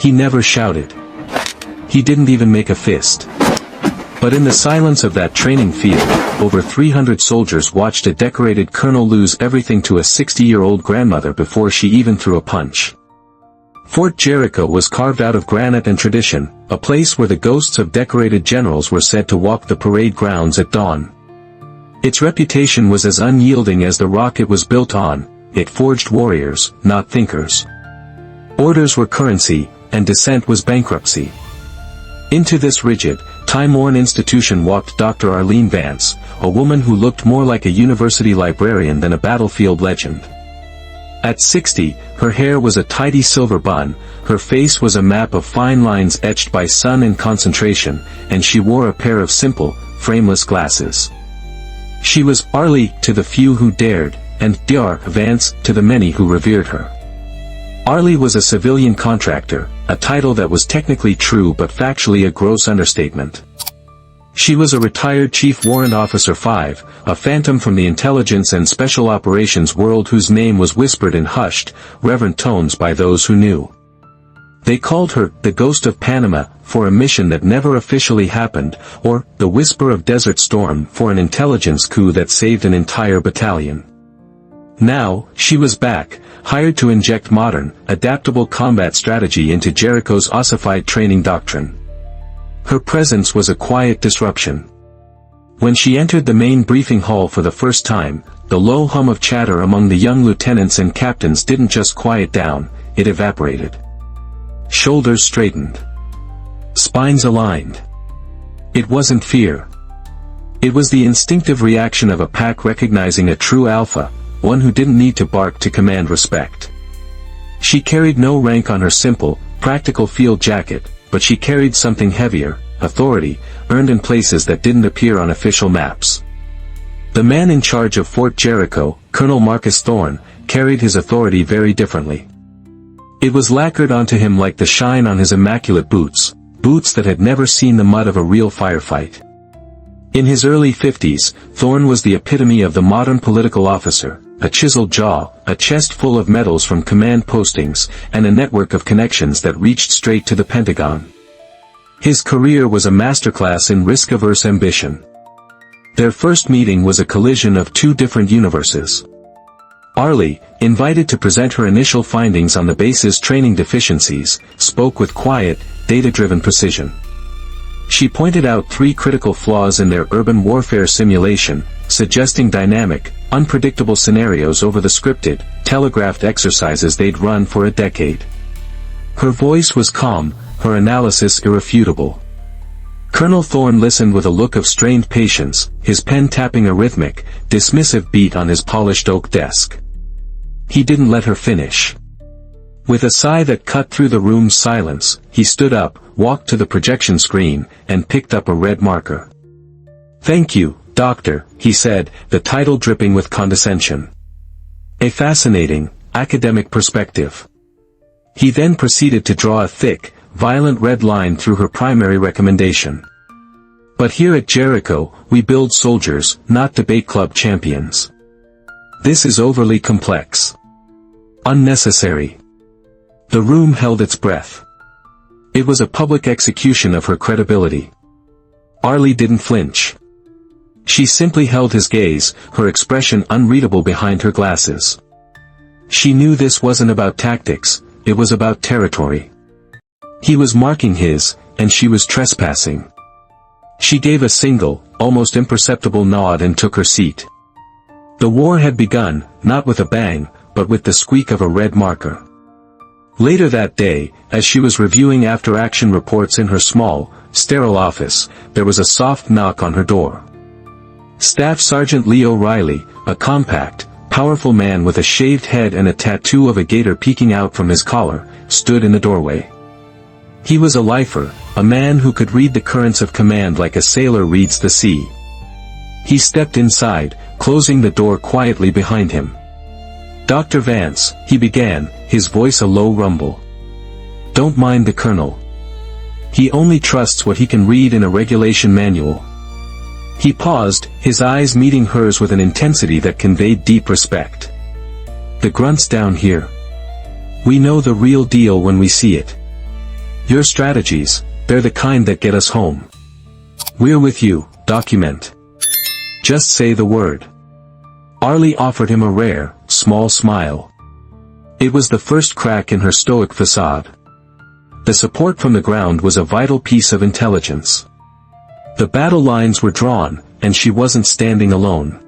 He never shouted. He didn't even make a fist. But in the silence of that training field, over 300 soldiers watched a decorated colonel lose everything to a 60-year-old grandmother before she even threw a punch. Fort Jericho was carved out of granite and tradition, a place where the ghosts of decorated generals were said to walk the parade grounds at dawn. Its reputation was as unyielding as the rock it was built on. It forged warriors, not thinkers. Orders were currency, and dissent was bankruptcy. Into this rigid, time-worn institution walked Dr. Arlene Vance, a woman who looked more like a university librarian than a battlefield legend. At 60, her hair was a tidy silver bun, her face was a map of fine lines etched by sun and concentration, and she wore a pair of simple, frameless glasses. She was Arlie to the few who dared, and Dr. Vance to the many who revered her. Arlie was a civilian contractor, a title that was technically true but factually a gross understatement. She was a retired Chief Warrant Officer 5, a phantom from the intelligence and special operations world whose name was whispered in hushed, reverent tones by those who knew. They called her the Ghost of Panama for a mission that never officially happened, or the Whisper of Desert Storm for an intelligence coup that saved an entire battalion. Now, she was back, hired to inject modern, adaptable combat strategy into Jericho's ossified training doctrine. Her presence was a quiet disruption. When she entered the main briefing hall for the first time, the low hum of chatter among the young lieutenants and captains didn't just quiet down, it evaporated. Shoulders straightened. Spines aligned. It wasn't fear. It was the instinctive reaction of a pack recognizing a true alpha, one who didn't need to bark to command respect. She carried no rank on her simple, practical field jacket, but she carried something heavier, authority, earned in places that didn't appear on official maps. The man in charge of Fort Jericho, Colonel Marcus Thorne, carried his authority very differently. It was lacquered onto him like the shine on his immaculate boots, boots that had never seen the mud of a real firefight. In his early 50s, Thorne was the epitome of the modern political officer, a chiseled jaw, a chest full of medals from command postings, and a network of connections that reached straight to the Pentagon. His career was a masterclass in risk-averse ambition. Their first meeting was a collision of two different universes. Arlie, invited to present her initial findings on the base's training deficiencies, spoke with quiet, data-driven precision. She pointed out three critical flaws in their urban warfare simulation, suggesting dynamic, unpredictable scenarios over the scripted, telegraphed exercises they'd run for a decade. Her voice was calm, her analysis irrefutable. Colonel Thorne listened with a look of strained patience, his pen tapping a rhythmic, dismissive beat on his polished oak desk. He didn't let her finish. With a sigh that cut through the room's silence, he stood up, walked to the projection screen, and picked up a red marker. "Thank you, Doctor," he said, the title dripping with condescension. "A fascinating, academic perspective." He then proceeded to draw a thick, violent red line through her primary recommendation. "But here at Jericho, we build soldiers, not debate club champions. This is overly complex. Unnecessary." The room held its breath. It was a public execution of her credibility. Arlie didn't flinch. She simply held his gaze, her expression unreadable behind her glasses. She knew this wasn't about tactics, it was about territory. He was marking his, and she was trespassing. She gave a single, almost imperceptible nod and took her seat. The war had begun, not with a bang, but with the squeak of a red marker. Later that day, as she was reviewing after-action reports in her small, sterile office, there was a soft knock on her door. Staff Sergeant Leo Riley, a compact, powerful man with a shaved head and a tattoo of a gator peeking out from his collar, stood in the doorway. He was a lifer, a man who could read the currents of command like a sailor reads the sea. He stepped inside, closing the door quietly behind him. "Dr. Vance," he began, his voice a low rumble. "Don't mind the colonel. He only trusts what he can read in a regulation manual." He paused, his eyes meeting hers with an intensity that conveyed deep respect. "The grunts down here. We know the real deal when we see it. Your strategies, they're the kind that get us home. We're with you, document. Just say the word. Arlie offered him a rare, small smile. It was the first crack in her stoic facade. The support from the ground was a vital piece of intelligence. The battle lines were drawn, and she wasn't standing alone.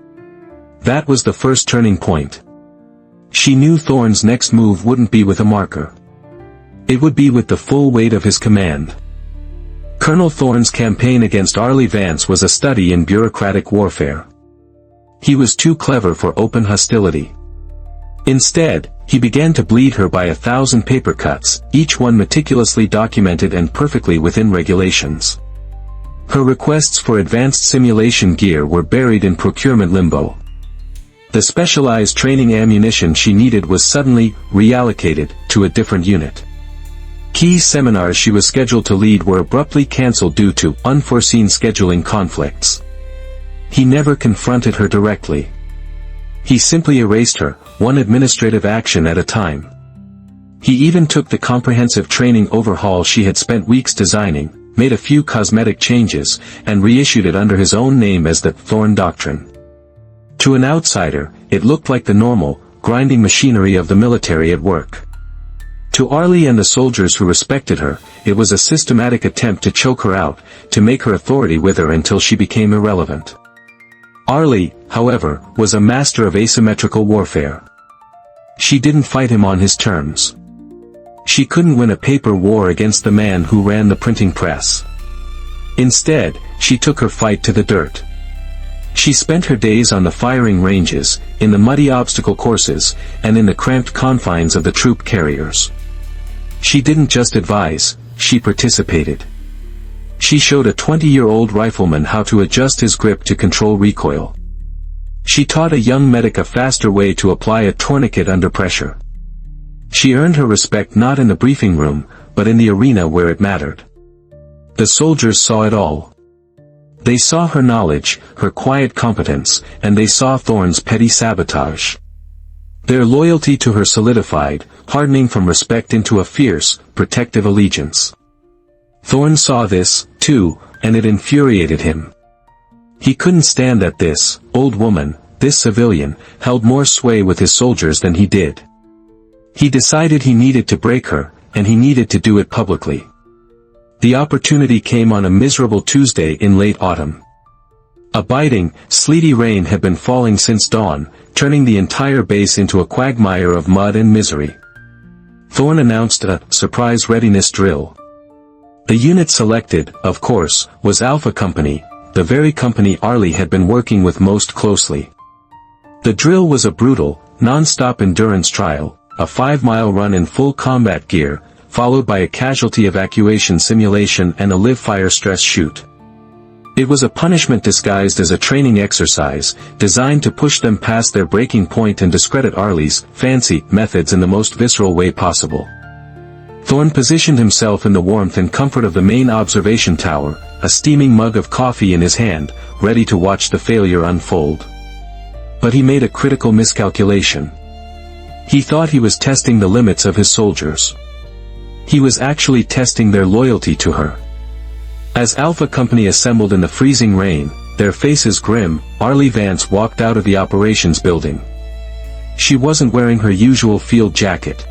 That was the first turning point. She knew Thorne's next move wouldn't be with a marker. It would be with the full weight of his command. Colonel Thorne's campaign against Arlie Vance was a study in bureaucratic warfare. He was too clever for open hostility. Instead, he began to bleed her by 1,000 paper cuts, each one meticulously documented and perfectly within regulations. Her requests for advanced simulation gear were buried in procurement limbo. The specialized training ammunition she needed was suddenly reallocated to a different unit. Key seminars she was scheduled to lead were abruptly cancelled due to unforeseen scheduling conflicts. He never confronted her directly. He simply erased her, one administrative action at a time. He even took the comprehensive training overhaul she had spent weeks designing, made a few cosmetic changes, and reissued it under his own name as the Thorne Doctrine. To an outsider, it looked like the normal, grinding machinery of the military at work. To Arlie and the soldiers who respected her, it was a systematic attempt to choke her out, to make her authority with her until she became irrelevant. Arlie, however, was a master of asymmetrical warfare. She didn't fight him on his terms. She couldn't win a paper war against the man who ran the printing press. Instead, she took her fight to the dirt. She spent her days on the firing ranges, in the muddy obstacle courses, and in the cramped confines of the troop carriers. She didn't just advise, she participated. She showed a 20-year-old rifleman how to adjust his grip to control recoil. She taught a young medic a faster way to apply a tourniquet under pressure. She earned her respect not in the briefing room, but in the arena where it mattered. The soldiers saw it all. They saw her knowledge, her quiet competence, and they saw Thorne's petty sabotage. Their loyalty to her solidified, hardening from respect into a fierce, protective allegiance. Thorne saw this, too, and it infuriated him. He couldn't stand that this old woman, this civilian, held more sway with his soldiers than he did. He decided he needed to break her, and he needed to do it publicly. The opportunity came on a miserable Tuesday in late autumn. A biting, sleety rain had been falling since dawn, turning the entire base into a quagmire of mud and misery. Thorne announced a surprise readiness drill. The unit selected, of course, was Alpha Company, the very company Arlie had been working with most closely. The drill was a brutal, non-stop endurance trial, a 5-mile run in full combat gear, followed by a casualty evacuation simulation and a live-fire stress shoot. It was a punishment disguised as a training exercise, designed to push them past their breaking point and discredit Arlie's fancy methods in the most visceral way possible. Thorne positioned himself in the warmth and comfort of the main observation tower, a steaming mug of coffee in his hand, ready to watch the failure unfold. But he made a critical miscalculation. He thought he was testing the limits of his soldiers. He was actually testing their loyalty to her. As Alpha Company assembled in the freezing rain, their faces grim, Arlie Vance walked out of the operations building. She wasn't wearing her usual field jacket.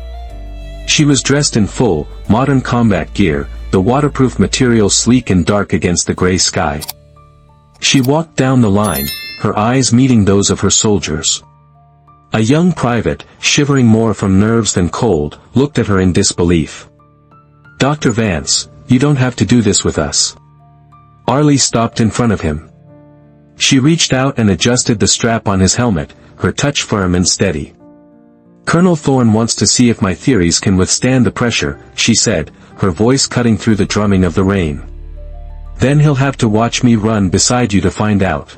She was dressed in full, modern combat gear, the waterproof material sleek and dark against the gray sky. She walked down the line, her eyes meeting those of her soldiers. A young private, shivering more from nerves than cold, looked at her in disbelief. "Dr. Vance, you don't have to do this with us." Arlie stopped in front of him. She reached out and adjusted the strap on his helmet, her touch firm and steady. "Colonel Thorne wants to see if my theories can withstand the pressure," she said, her voice cutting through the drumming of the rain. "Then he'll have to watch me run beside you to find out."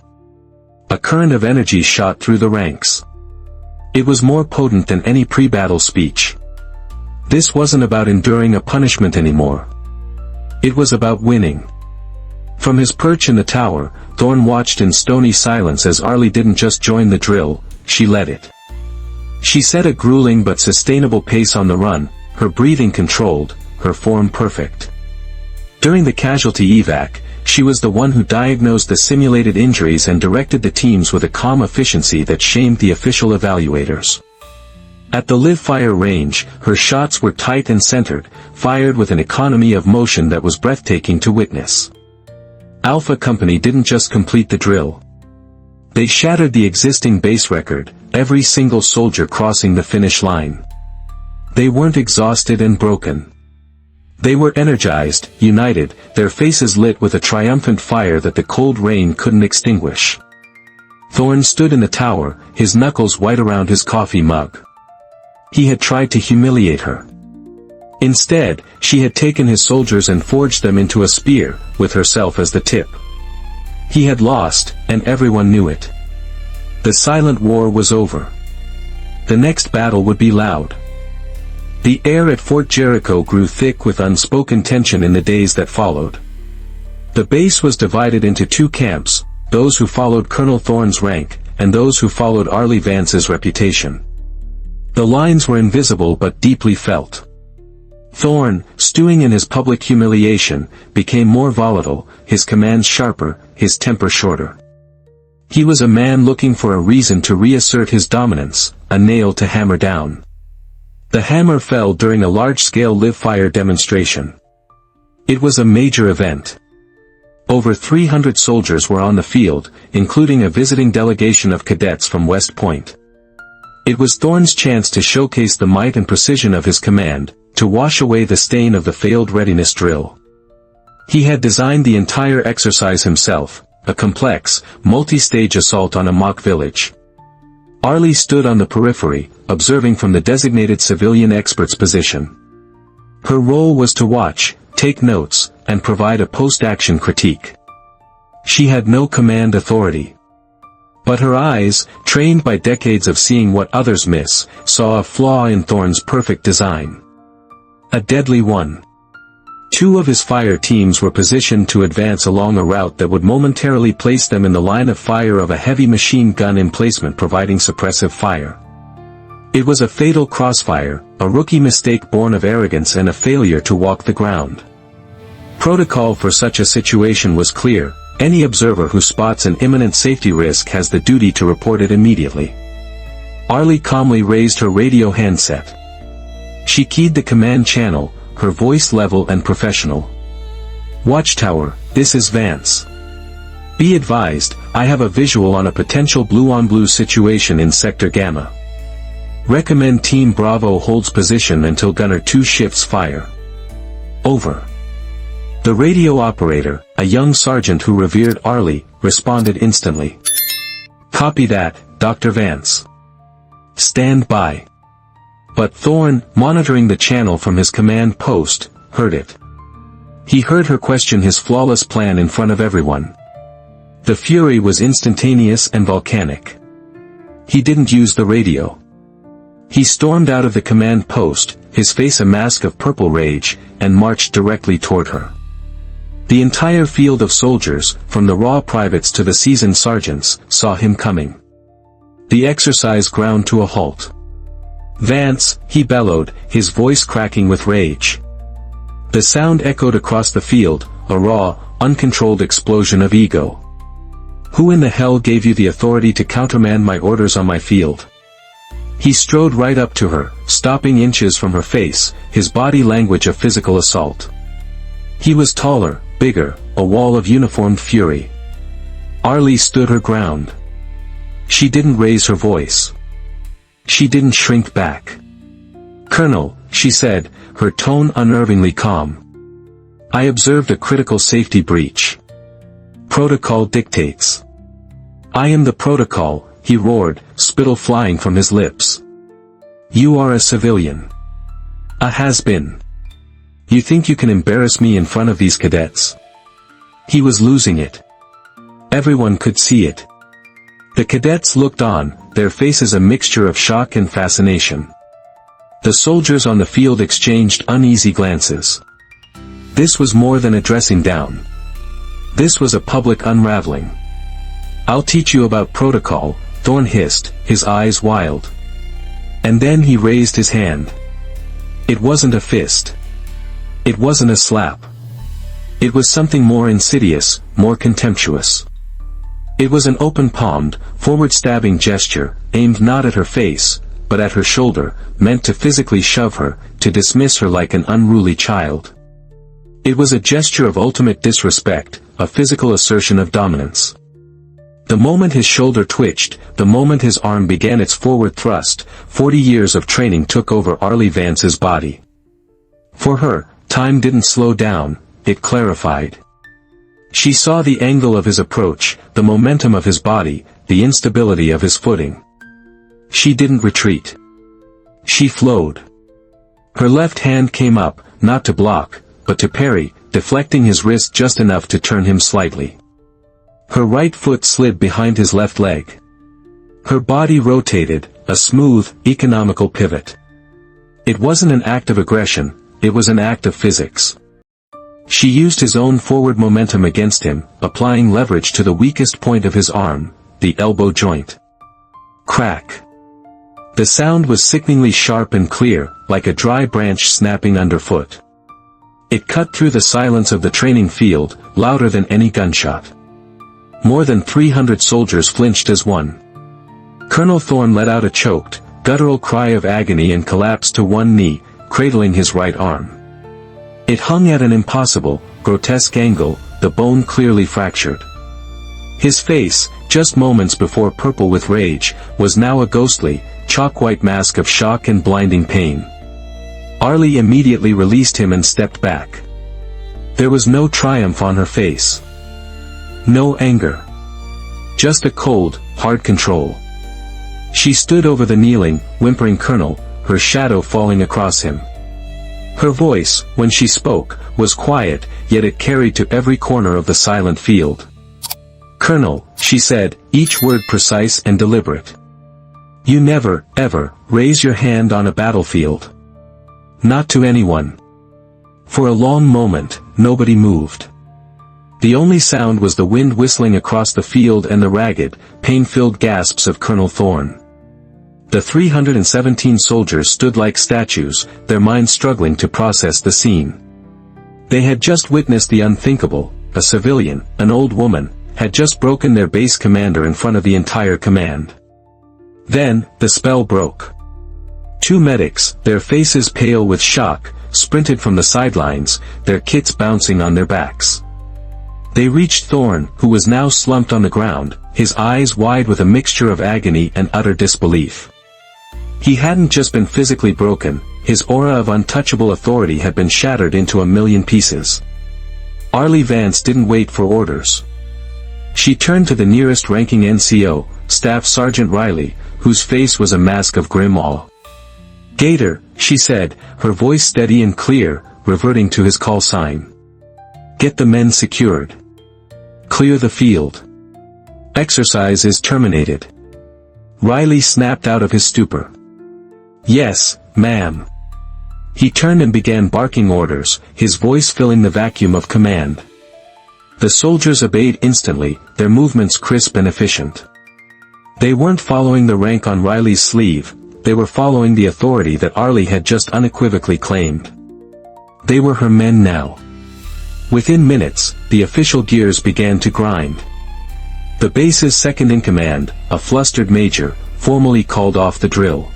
A current of energy shot through the ranks. It was more potent than any pre-battle speech. This wasn't about enduring a punishment anymore. It was about winning. From his perch in the tower, Thorne watched in stony silence as Arlie didn't just join the drill, she led it. She set a grueling but sustainable pace on the run, her breathing controlled, her form perfect. During the casualty evac, she was the one who diagnosed the simulated injuries and directed the teams with a calm efficiency that shamed the official evaluators. At the live fire range, her shots were tight and centered, fired with an economy of motion that was breathtaking to witness. Alpha Company didn't just complete the drill. They shattered the existing base record, every single soldier crossing the finish line. They weren't exhausted and broken. They were energized, united, their faces lit with a triumphant fire that the cold rain couldn't extinguish. Thorne stood in the tower, his knuckles white around his coffee mug. He had tried to humiliate her. Instead, she had taken his soldiers and forged them into a spear, with herself as the tip. He had lost, and everyone knew it. The silent war was over. The next battle would be loud. The air at Fort Jericho grew thick with unspoken tension in the days that followed. The base was divided into two camps, those who followed Colonel Thorne's rank, and those who followed Arlie Vance's reputation. The lines were invisible but deeply felt. Thorne, stewing in his public humiliation, became more volatile, his commands sharper, his temper shorter. He was a man looking for a reason to reassert his dominance, a nail to hammer down. The hammer fell during a large-scale live-fire demonstration. It was a major event. Over 300 soldiers were on the field, including a visiting delegation of cadets from West Point. It was Thorne's chance to showcase the might and precision of his command, to wash away the stain of the failed readiness drill. He had designed the entire exercise himself, a complex, multi-stage assault on a mock village. Arlie stood on the periphery, observing from the designated civilian expert's position. Her role was to watch, take notes, and provide a post-action critique. She had no command authority. But her eyes, trained by decades of seeing what others miss, saw a flaw in Thorne's perfect design. A deadly one. Two of his fire teams were positioned to advance along a route that would momentarily place them in the line of fire of a heavy machine gun emplacement providing suppressive fire. It was a fatal crossfire, a rookie mistake born of arrogance and a failure to walk the ground. Protocol for such a situation was clear: any observer who spots an imminent safety risk has the duty to report it immediately. Arlie calmly raised her radio handset. She keyed the command channel, her voice level and professional. "Watchtower, this is Vance. Be advised, I have a visual on a potential blue-on-blue situation in Sector Gamma. Recommend Team Bravo holds position until Gunner 2 shifts fire. Over." The radio operator, a young sergeant who revered Arlie, responded instantly. "Copy that, Dr. Vance. Stand by." But Thorne, monitoring the channel from his command post, heard it. He heard her question his flawless plan in front of everyone. The fury was instantaneous and volcanic. He didn't use the radio. He stormed out of the command post, his face a mask of purple rage, and marched directly toward her. The entire field of soldiers, from the raw privates to the seasoned sergeants, saw him coming. The exercise ground to a halt. "Vance," he bellowed, his voice cracking with rage. The sound echoed across the field, a raw, uncontrolled explosion of ego. "Who in the hell gave you the authority to countermand my orders on my field?" He strode right up to her, stopping inches from her face, his body language a physical assault. He was taller, bigger, a wall of uniformed fury. Arlie stood her ground. She didn't raise her voice. She didn't shrink back. "Colonel," she said, her tone unnervingly calm. "I observed a critical safety breach. Protocol dictates." "I am the protocol," he roared, spittle flying from his lips. "You are a civilian. A has-been. You think you can embarrass me in front of these cadets?" He was losing it. Everyone could see it. The cadets looked on, their faces a mixture of shock and fascination. The soldiers on the field exchanged uneasy glances. This was more than a dressing down. This was a public unraveling. "I'll teach you about protocol," Thorne hissed, his eyes wild. And then he raised his hand. It wasn't a fist. It wasn't a slap. It was something more insidious, more contemptuous. It was an open-palmed, forward-stabbing gesture, aimed not at her face, but at her shoulder, meant to physically shove her, to dismiss her like an unruly child. It was a gesture of ultimate disrespect, a physical assertion of dominance. The moment his shoulder twitched, the moment his arm began its forward thrust, 40 years of training took over Arlie Vance's body. For her, time didn't slow down, it clarified. She saw the angle of his approach, the momentum of his body, the instability of his footing. She didn't retreat. She flowed. Her left hand came up, not to block, but to parry, deflecting his wrist just enough to turn him slightly. Her right foot slid behind his left leg. Her body rotated, a smooth, economical pivot. It wasn't an act of aggression, it was an act of physics. She used his own forward momentum against him, applying leverage to the weakest point of his arm, the elbow joint. Crack. The sound was sickeningly sharp and clear, like a dry branch snapping underfoot. It cut through the silence of the training field, louder than any gunshot. More than 300 soldiers flinched as one. Colonel Thorne let out a choked, guttural cry of agony and collapsed to one knee, cradling his right arm. It hung at an impossible, grotesque angle, the bone clearly fractured. His face, just moments before purple with rage, was now a ghostly, chalk-white mask of shock and blinding pain. Arlie immediately released him and stepped back. There was no triumph on her face. No anger. Just a cold, hard control. She stood over the kneeling, whimpering colonel, her shadow falling across him. Her voice, when she spoke, was quiet, yet it carried to every corner of the silent field. "Colonel," she said, each word precise and deliberate. "You never, ever, raise your hand on a battlefield. Not to anyone." For a long moment, nobody moved. The only sound was the wind whistling across the field and the ragged, pain-filled gasps of Colonel Thorne. The 317 soldiers stood like statues, their minds struggling to process the scene. They had just witnessed the unthinkable. A civilian, an old woman, had just broken their base commander in front of the entire command. Then, the spell broke. Two medics, their faces pale with shock, sprinted from the sidelines, their kits bouncing on their backs. They reached Thorne, who was now slumped on the ground, his eyes wide with a mixture of agony and utter disbelief. He hadn't just been physically broken, his aura of untouchable authority had been shattered into a million pieces. Arlie Vance didn't wait for orders. She turned to the nearest ranking NCO, Staff Sergeant Riley, whose face was a mask of grim awe. "Gator," she said, her voice steady and clear, reverting to his call sign. "Get the men secured. Clear the field. Exercise is terminated." Riley snapped out of his stupor. "Yes, ma'am." He turned and began barking orders, his voice filling the vacuum of command. The soldiers obeyed instantly, their movements crisp and efficient. They weren't following the rank on Riley's sleeve, they were following the authority that Arlie had just unequivocally claimed. They were her men now. Within minutes, the official gears began to grind. The base's second-in-command, a flustered major, formally called off the drill.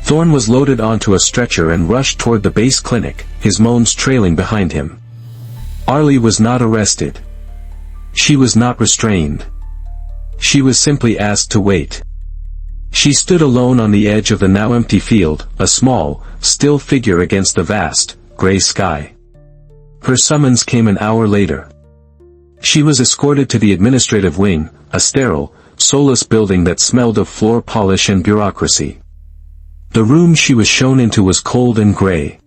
Thorne was loaded onto a stretcher and rushed toward the base clinic, his moans trailing behind him. Arlie was not arrested. She was not restrained. She was simply asked to wait. She stood alone on the edge of the now empty field, a small, still figure against the vast, gray sky. Her summons came an hour later. She was escorted to the administrative wing, a sterile, soulless building that smelled of floor polish and bureaucracy. The room she was shown into was cold and gray.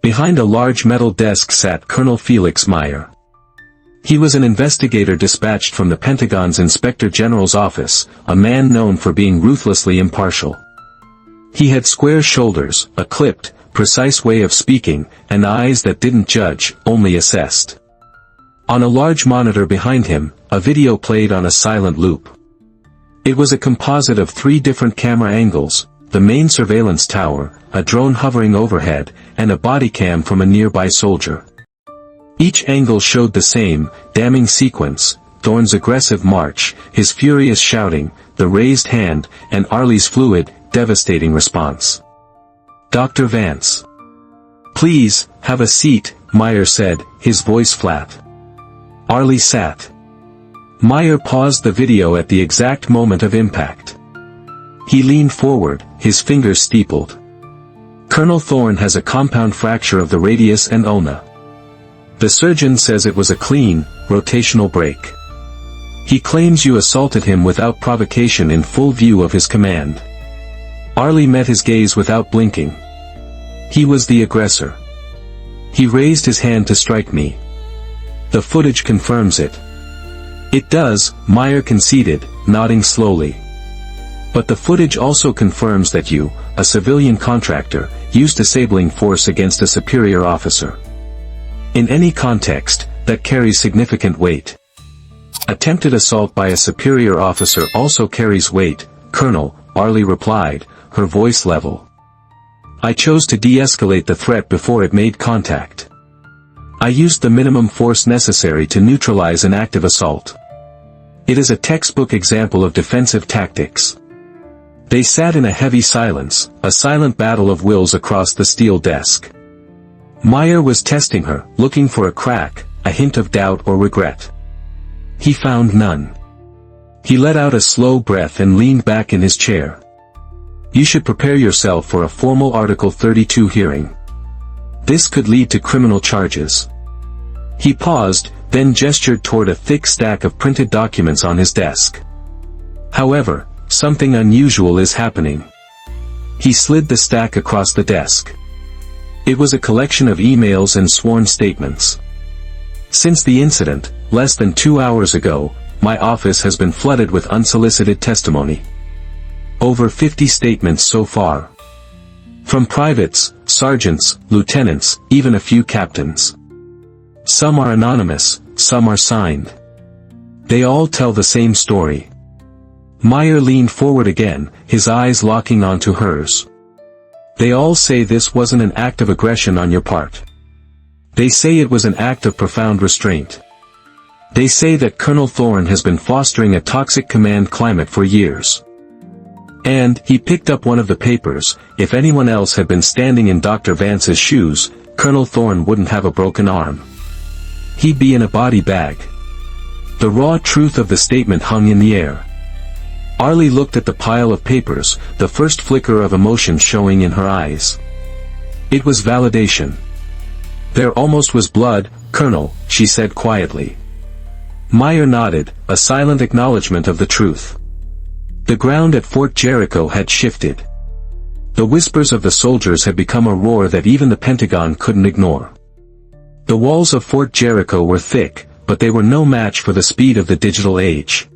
Behind a large metal desk sat Colonel Felix Meyer. He was an investigator dispatched from the Pentagon's Inspector General's office, a man known for being ruthlessly impartial. He had square shoulders, a clipped, precise way of speaking, and eyes that didn't judge, only assessed. On a large monitor behind him, a video played on a silent loop. It was a composite of 3 different camera angles, the main surveillance tower, a drone hovering overhead, and a body cam from a nearby soldier. Each angle showed the same, damning sequence: Thorne's aggressive march, his furious shouting, the raised hand, and Arlie's fluid, devastating response. "Dr. Vance. Please, have a seat," Meyer said, his voice flat. Arlie sat. Meyer paused the video at the exact moment of impact. He leaned forward, his fingers steepled. "Colonel Thorne has a compound fracture of the radius and ulna. The surgeon says it was a clean, rotational break. He claims you assaulted him without provocation in full view of his command." Arlie met his gaze without blinking. "He was the aggressor. He raised his hand to strike me. The footage confirms it." "It does," Meyer conceded, nodding slowly. "But the footage also confirms that you, a civilian contractor, used disabling force against a superior officer. In any context, that carries significant weight. Attempted assault by a superior officer also carries weight, Colonel," Arlie replied, her voice level. "I chose to de-escalate the threat before it made contact. I used the minimum force necessary to neutralize an active assault. It is a textbook example of defensive tactics." They sat in a heavy silence, a silent battle of wills across the steel desk. Meyer was testing her, looking for a crack, a hint of doubt or regret. He found none. He let out a slow breath and leaned back in his chair. "You should prepare yourself for a formal Article 32 hearing. This could lead to criminal charges." He paused, then gestured toward a thick stack of printed documents on his desk. "However, something unusual is happening." He slid the stack across the desk. It was a collection of emails and sworn statements. "Since the incident, less than 2 hours ago, my office has been flooded with unsolicited testimony. Over 50 statements so far. From privates, sergeants, lieutenants, even a few captains. Some are anonymous, some are signed. They all tell the same story." Meyer leaned forward again, his eyes locking onto hers. "They all say this wasn't an act of aggression on your part. They say it was an act of profound restraint. They say that Colonel Thorne has been fostering a toxic command climate for years. And," he picked up one of the papers, "if anyone else had been standing in Dr. Vance's shoes, Colonel Thorne wouldn't have a broken arm. He'd be in a body bag." The raw truth of the statement hung in the air. Arlie looked at the pile of papers, the first flicker of emotion showing in her eyes. It was validation. "There almost was blood, Colonel," she said quietly. Meyer nodded, a silent acknowledgement of the truth. The ground at Fort Jericho had shifted. The whispers of the soldiers had become a roar that even the Pentagon couldn't ignore. The walls of Fort Jericho were thick, but they were no match for the speed of the digital age.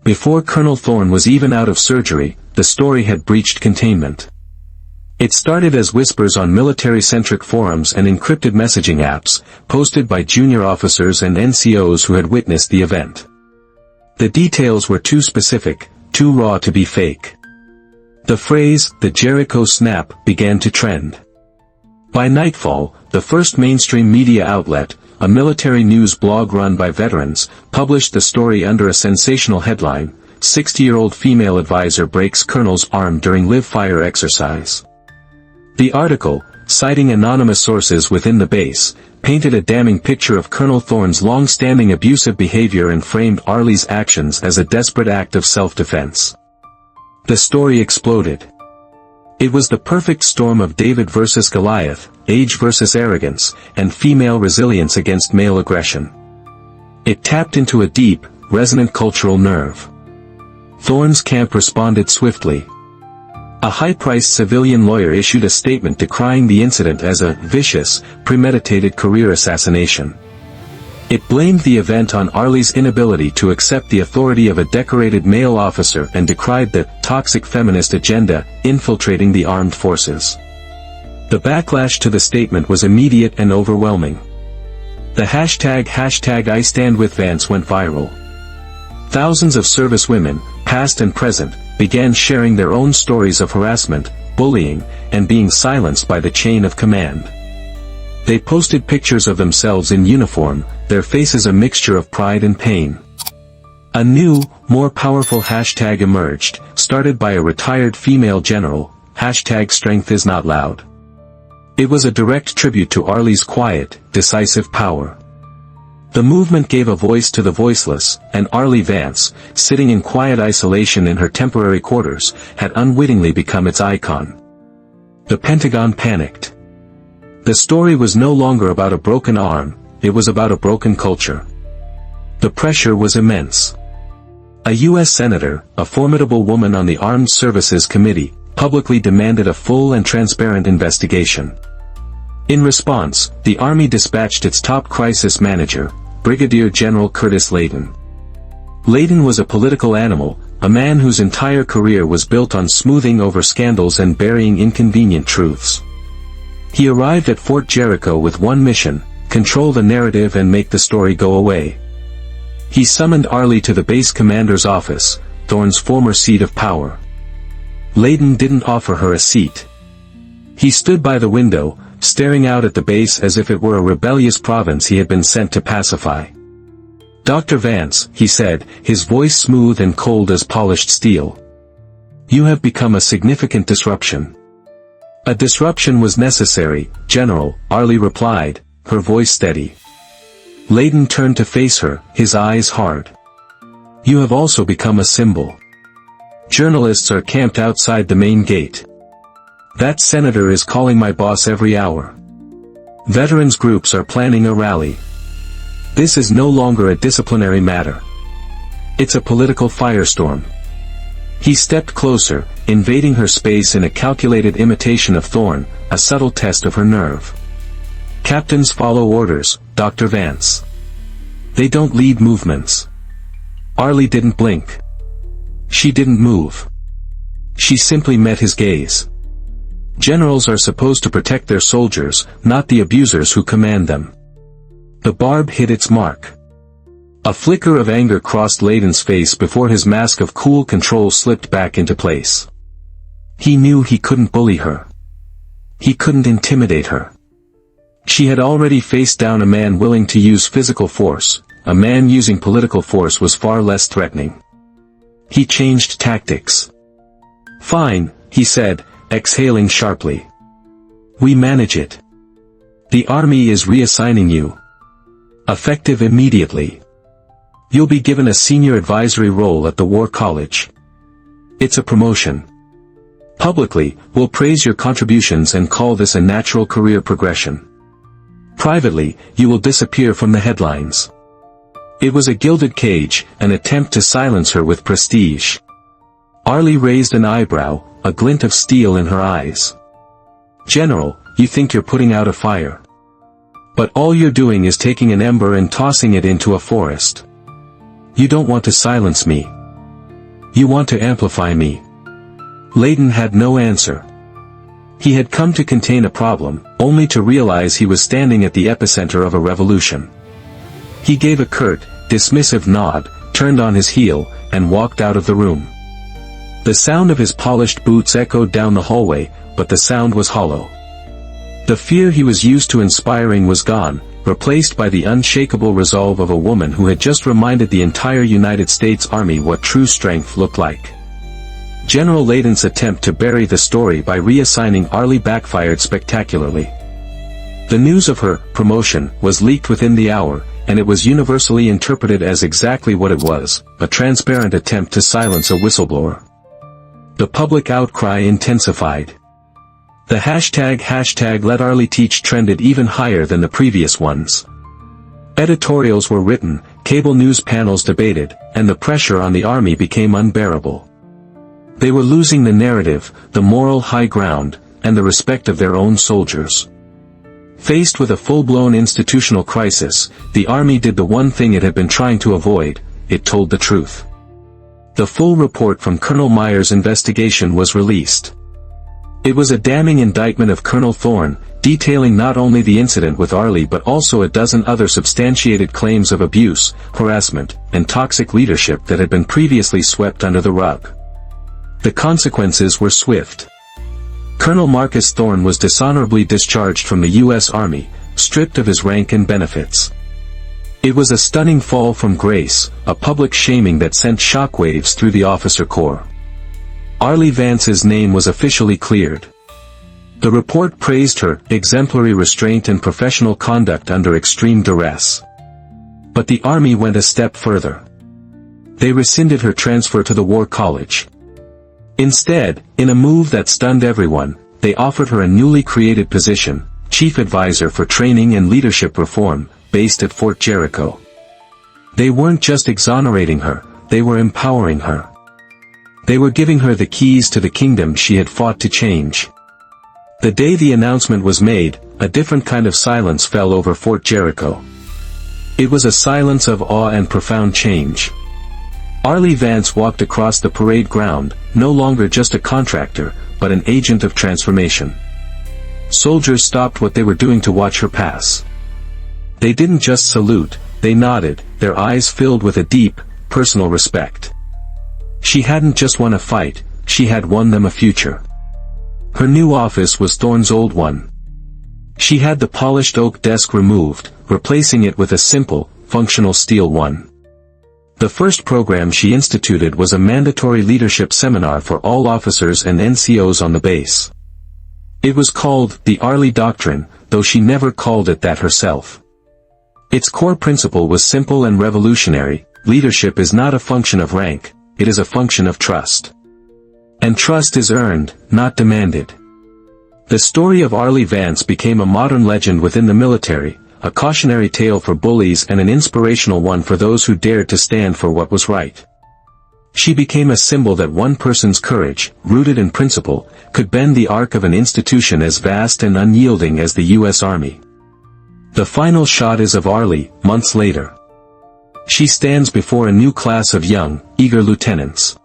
Before Colonel Thorne was even out of surgery, the story had breached containment. It started as whispers on military-centric forums and encrypted messaging apps, posted by junior officers and NCOs who had witnessed the event. The details were too specific, too raw to be fake. The phrase, "the Jericho Snap," began to trend. By nightfall, the first mainstream media outlet, a military news blog run by veterans, published the story under a sensational headline: 60-year-old female advisor breaks colonel's arm during live-fire exercise. The article, citing anonymous sources within the base, painted a damning picture of Colonel Thorne's long-standing abusive behavior and framed Arlie's actions as a desperate act of self-defense. The story exploded. It was the perfect storm of David versus Goliath, age versus arrogance, and female resilience against male aggression. It tapped into a deep, resonant cultural nerve. Thorne's camp responded swiftly. A high-priced civilian lawyer issued a statement decrying the incident as a vicious, premeditated career assassination. It blamed the event on Arlie's inability to accept the authority of a decorated male officer and decried the toxic feminist agenda infiltrating the armed forces. The backlash to the statement was immediate and overwhelming. The hashtag #IStandWithVance went viral. Thousands of servicewomen, past and present, began sharing their own stories of harassment, bullying, and being silenced by the chain of command. They posted pictures of themselves in uniform, their faces a mixture of pride and pain. A new, more powerful hashtag emerged, started by a retired female general, #StrengthIsNotLoud. It was a direct tribute to Arlie's quiet, decisive power. The movement gave a voice to the voiceless, and Arlie Vance, sitting in quiet isolation in her temporary quarters, had unwittingly become its icon. The Pentagon panicked. The story was no longer about a broken arm, it was about a broken culture. The pressure was immense. A U.S. senator, a formidable woman on the Armed Services Committee, publicly demanded a full and transparent investigation. In response, the Army dispatched its top crisis manager, Brigadier General Curtis Layton. Layton was a political animal, a man whose entire career was built on smoothing over scandals and burying inconvenient truths. He arrived at Fort Jericho with one mission: control the narrative and make the story go away. He summoned Arlie to the base commander's office, Thorne's former seat of power. Layton didn't offer her a seat. He stood by the window, staring out at the base as if it were a rebellious province he had been sent to pacify. "Dr. Vance," he said, his voice smooth and cold as polished steel. "You have become a significant disruption." "A disruption was necessary, General," Arlie replied, her voice steady. Layton turned to face her, his eyes hard. "You have also become a symbol. Journalists are camped outside the main gate. That senator is calling my boss every hour. Veterans groups are planning a rally. This is no longer a disciplinary matter. It's a political firestorm." He stepped closer, invading her space in a calculated imitation of Thorne, a subtle test of her nerve. "Captains follow orders, Dr. Vance. They don't lead movements." Arlie didn't blink. She didn't move. She simply met his gaze. Generals are supposed to protect their soldiers, not the abusers who command them. The barb hit its mark. A flicker of anger crossed Layton's face before his mask of cool control slipped back into place. He knew he couldn't bully her. He couldn't intimidate her. She had already faced down a man willing to use physical force. A man using political force was far less threatening. He changed tactics. "Fine," he said, exhaling sharply. "We manage it. The Army is reassigning you. Effective immediately. You'll be given a senior advisory role at the War College. It's a promotion. Publicly, we'll praise your contributions and call this a natural career progression. Privately, you will disappear from the headlines." It was a gilded cage, an attempt to silence her with prestige. Arlie raised an eyebrow, a glint of steel in her eyes. "General, you think you're putting out a fire. But all you're doing is taking an ember and tossing it into a forest. You don't want to silence me. You want to amplify me." Layton had no answer. He had come to contain a problem, only to realize he was standing at the epicenter of a revolution. He gave a curt, dismissive nod, turned on his heel, and walked out of the room. The sound of his polished boots echoed down the hallway, but the sound was hollow. The fear he was used to inspiring was gone, replaced by the unshakable resolve of a woman who had just reminded the entire United States Army what true strength looked like. General Layton's attempt to bury the story by reassigning Arlie backfired spectacularly. The news of her promotion was leaked within the hour, and it was universally interpreted as exactly what it was, a transparent attempt to silence a whistleblower. The public outcry intensified. The hashtag Let Arlie Teach trended even higher than the previous ones. Editorials were written, cable news panels debated, and the pressure on the Army became unbearable. They were losing the narrative, the moral high ground, and the respect of their own soldiers. Faced with a full-blown institutional crisis, the Army did the one thing it had been trying to avoid: it told the truth. The full report from Colonel Meyer's investigation was released. It was a damning indictment of Colonel Thorne, detailing not only the incident with Arlie but also a dozen other substantiated claims of abuse, harassment, and toxic leadership that had been previously swept under the rug. The consequences were swift. Colonel Marcus Thorne was dishonorably discharged from the U.S. Army, stripped of his rank and benefits. It was a stunning fall from grace, a public shaming that sent shockwaves through the officer corps. Arlie Vance's name was officially cleared. The report praised her exemplary restraint and professional conduct under extreme duress. But the Army went a step further. They rescinded her transfer to the War College. Instead, in a move that stunned everyone, they offered her a newly created position, Chief Advisor for Training and Leadership Reform, based at Fort Jericho. They weren't just exonerating her, they were empowering her. They were giving her the keys to the kingdom she had fought to change. The day the announcement was made, a different kind of silence fell over Fort Jericho. It was a silence of awe and profound change. Arlie Vance walked across the parade ground, no longer just a contractor, but an agent of transformation. Soldiers stopped what they were doing to watch her pass. They didn't just salute, they nodded, their eyes filled with a deep, personal respect. She hadn't just won a fight, she had won them a future. Her new office was Thorne's old one. She had the polished oak desk removed, replacing it with a simple, functional steel one. The first program she instituted was a mandatory leadership seminar for all officers and NCOs on the base. It was called the Arlie Doctrine, though she never called it that herself. Its core principle was simple and revolutionary: leadership is not a function of rank, it is a function of trust. And trust is earned, not demanded. The story of Arlie Vance became a modern legend within the military, a cautionary tale for bullies and an inspirational one for those who dared to stand for what was right. She became a symbol that one person's courage, rooted in principle, could bend the arc of an institution as vast and unyielding as the U.S. Army. The final shot is of Arlie, months later. She stands before a new class of young, eager lieutenants.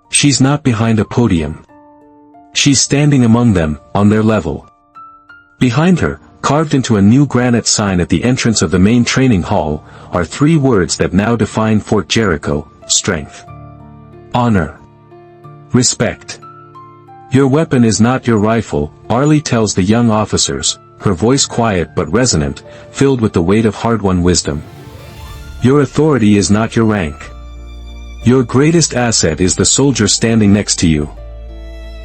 She's not behind a podium. She's standing among them, on their level. Behind her, carved into a new granite sign at the entrance of the main training hall, are 3 words that now define Fort Jericho: strength, honor, respect. Your weapon is not your rifle, Arlie tells the young officers, her voice quiet but resonant, filled with the weight of hard-won wisdom. Your authority is not your rank. Your greatest asset is the soldier standing next to you.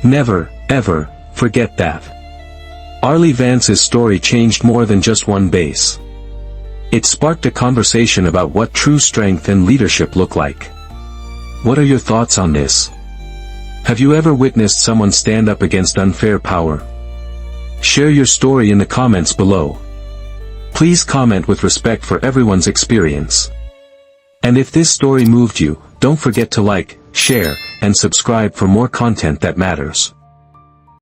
Never, ever, forget that. Arlie Vance's story changed more than just one base. It sparked a conversation about what true strength and leadership look like. What are your thoughts on this? Have you ever witnessed someone stand up against unfair power? Share your story in the comments below. Please comment with respect for everyone's experience. And if this story moved you, don't forget to like, share, and subscribe for more content that matters.